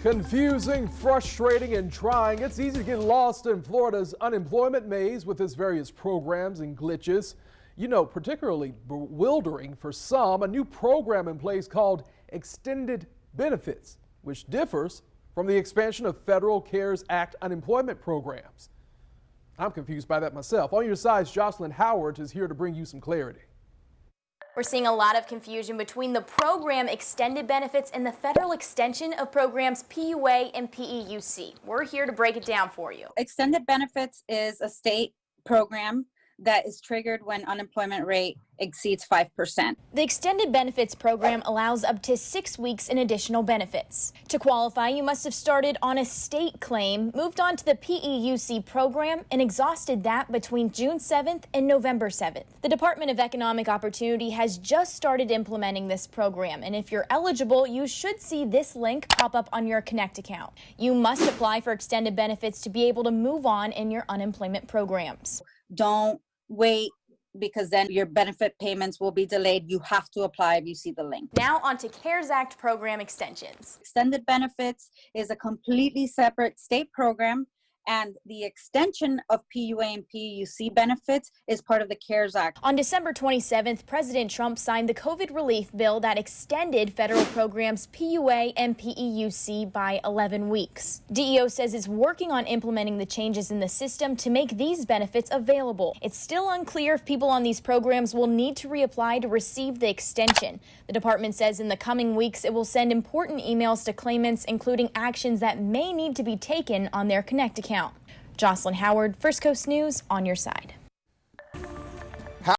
Confusing, frustrating, and trying. It's easy to get lost in Florida's unemployment maze with its various programs and glitches. You know, particularly bewildering for some, a new program in place called Extended Benefits, which differs from the expansion of federal CARES Act unemployment programs. I'm confused by that myself. On your side's Jocelyn Howard is here to bring you some clarity. We're seeing a lot of confusion between the program Extended Benefits and the federal extension of programs PUA and PEUC. We're here to break it down for you. Extended Benefits is a state program that is triggered when unemployment rate exceeds 5%. The Extended Benefits program allows up to 6 weeks in additional benefits. To qualify, you must have started on a state claim, moved on to the PEUC program, and exhausted that between June 7th and November 7th. The Department of Economic Opportunity has just started implementing this program, and if you're eligible, you should see this link pop up on your Connect account. You must apply for Extended Benefits to be able to move on in your unemployment programs. Don't wait, because then your benefit payments will be delayed. You have to apply if you see the link. Now on to CARES Act program extensions. Extended Benefits is a completely separate state program, and the extension of PUA and PEUC benefits is part of the CARES Act. On December 27th, President Trump signed the COVID relief bill that extended federal programs PUA and PEUC by 11 weeks. DEO says it's working on implementing the changes in the system to make these benefits available. It's still unclear if people on these programs will need to reapply to receive the extension. The department says in the coming weeks it will send important emails to claimants, including actions that may need to be taken on their Connect account. Jocelyn Howard, First Coast News, on your side.